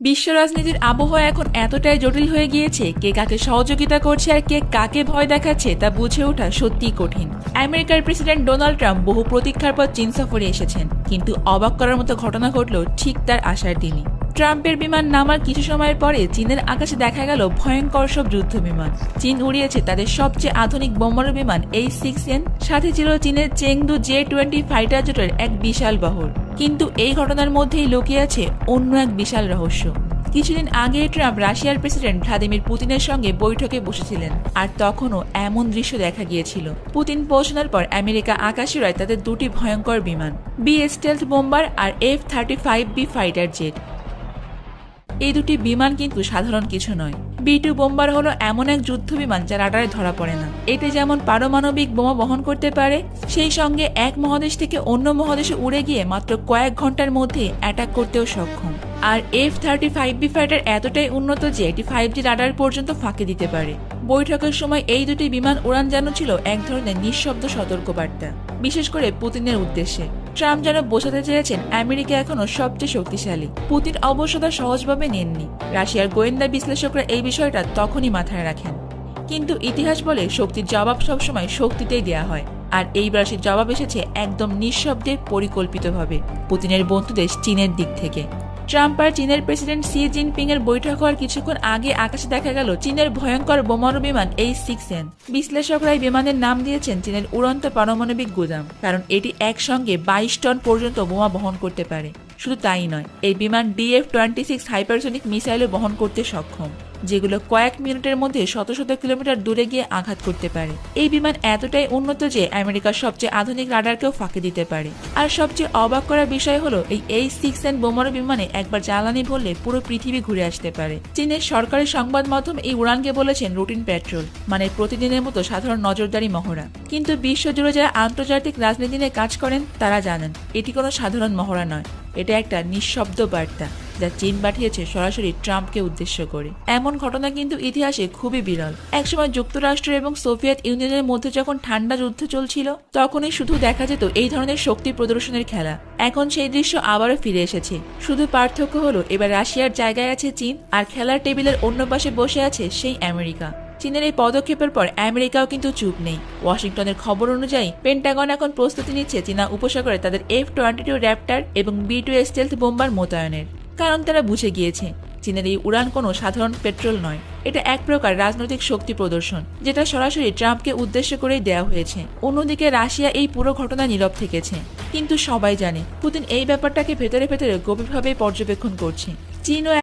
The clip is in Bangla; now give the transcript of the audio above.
বিশ্ব রাজনীতির আবহাওয়া এখন এতটাই জটিল হয়ে গিয়েছে, কে কাকে সহযোগিতা করছে আর কে কাকে ভয় দেখাচ্ছে তা বুঝে ওঠা সত্যিই কঠিন। আমেরিকার প্রেসিডেন্ট ডোনাল্ড ট্রাম্প বহু প্রতীক্ষার পর চীন সফরে এসেছেন, কিন্তু অবাক করার মতো ঘটনা ঘটল ঠিক তার আসার দিনই। ট্রাম্পের বিমান নামার কিছু সময়ের পরে চীনের আকাশে দেখা গেল ভয়ঙ্কর সব যুদ্ধ বিমান। চীন উড়িয়েছে তাদের সবচেয়ে আধুনিক বোমারু বিমান H-6N, সাথে ছিল চীনের চেংদু J-20 ফাইটার জেটের এক বিশাল বহর। কিন্তু এই ঘটনার মধ্যেই লুকিয়ে আছে অন্য এক বিশাল রহস্য। কিছুদিন আগে ট্রাম্প রাশিয়ার প্রেসিডেন্ট ভ্লাদিমির পুতিনের সঙ্গে বৈঠকে বসেছিলেন, আর তখনও এমন দৃশ্য দেখা গিয়েছিল। পুতিন পৌঁছানোর পর আমেরিকা আকাশচূড়ায় তাদের দুটি ভয়ঙ্কর বিমান বি স্টেলথ বোম্বার আর F-35B ফাইটার জেট। এই দুটি বিমান কিন্তু সাধারণ কিছু নয়। B-2 বোম্বার হলো এমন এক যুদ্ধ বিমান যা রাডারে ধরা পড়ে না। এতে যেমন পারমাণবিক বোমা বহন করতে পারে, সেই সঙ্গে এক মহাদেশ থেকে অন্য মহাদেশে উড়ে গিয়ে মাত্র কয়েক ঘন্টার মধ্যে অ্যাটাক করতেও সক্ষম। আর F-35B ফাইটার এতটাই উন্নত যে এটি 5G রাডার পর্যন্ত ফাঁকি দিতে পারে। বৈঠকের সময় এই দুটি বিমান উড়ান যেন ছিল এক ধরনের নিঃশব্দ সতর্কবার্তা, বিশেষ করে পুতিনের উদ্দেশ্যে। ট্রাম্প যেন বোঝাতে চেয়েছেন আমেরিকা এখনো সবচেয়ে শক্তিশালী। পুতিন অবশ্য তা সহজভাবে নেননি। রাশিয়ার গোয়েন্দা বিশ্লেষকরা এই বিষয়টা তখনই মাথায় রাখেন। কিন্তু ইতিহাস বলে শক্তির জবাব সবসময় শক্তিতেই দেয়া হয়, আর এইবার সে জবাব এসেছে একদম নিঃশব্দে, পরিকল্পিতভাবে পুতিনের বন্ধু দেশ চীনের দিক থেকে। ট্রাম্প আর চীনের প্রেসিডেন্ট শি জিনপিং এর বৈঠক হওয়ার কিছুক্ষণ আগে আকাশে দেখা গেল চীনের ভয়ঙ্কর বোমারু বিমান H-6N। বিশ্লেষকরা এই বিমানের নাম দিয়েছেন চীনের উড়ন্ত পারমাণবিক গুদাম, কারণ এটি একসঙ্গে 22 টন পর্যন্ত বোমা বহন করতে পারে। শুধু তাই নয়, এই বিমান DF-26 হাইপারসনিক মিসাইলও বহন করতে সক্ষম, যেগুলো কয়েক মিনিটের মধ্যে শত শত কিলোমিটার দূরে গিয়ে আঘাত করতে পারে। এই বিমান এতটাই উন্নত যে আমেরিকার সবচেয়ে আধুনিক রাডারকেও ফাঁকি দিতে পারে। আর সবচেয়ে অবাক করার বিষয় হলো এই H-6N বোমারু বিমানে একবার জ্বালানি ভরলে পুরো পৃথিবী ঘুরে আসতে পারে। চীনের সরকারি সংবাদ মাধ্যম এই উড়ানকে বলেছেন রুটিন পেট্রোল, মানে প্রতিদিনের মতো সাধারণ নজরদারি মহড়া। কিন্তু বিশ্বজুড়ে যারা আন্তর্জাতিক রাজনীতি নিয়ে কাজ করেন তারা জানেন এটি কোনো সাধারণ মহড়া নয়, এটা একটা নিঃশব্দ বার্তা যা চীন পাঠিয়েছে সরাসরি ট্রাম্পকে উদ্দেশ্য করে। এমন ঘটনা কিন্তু ইতিহাসে খুবই বিরল। একসময় যুক্তরাষ্ট্র এবং সোভিয়েত ইউনিয়নের মধ্যে যখন ঠান্ডা যুদ্ধ চলছিল, তখনই শুধু দেখা যেত এই ধরনের শক্তি প্রদর্শনের খেলা। এখন সেই দৃশ্য আবারও ফিরে এসেছে। শুধু পার্থক্য হলো এবার রাশিয়ার জায়গায় আছে চীন, আর খেলার টেবিলের অন্য পাশে বসে আছে সেই আমেরিকা। চীনের এই পদক্ষেপের পর আমেরিকাও কিন্তু চুপ নেই। ওয়াশিংটনের খবর অনুযায়ী পেন্টাগন এখন প্রস্তুতি নিচ্ছে চীনা উপসাগরে তাদের F-22 র্যাপ্টার এবং B-2 স্টেলথ বোম্বার মোতায়েনের। কারণ তারা বুঝে গিয়েছে চীনের এই উড়ান কোনো সাধারণ পেট্রোল নয়, এটা এক প্রকার রাজনৈতিক শক্তি প্রদর্শন, যেটা সরাসরি ট্রাম্পকে উদ্দেশ্য করেই দেওয়া হয়েছে। অন্যদিকে রাশিয়া এই পুরো ঘটনা নীরব থেকেছে, কিন্তু সবাই জানে পুতিন এই ব্যাপারটাকে ভেতরে ভেতরে গভীরভাবে পর্যবেক্ষণ করছে। চীনও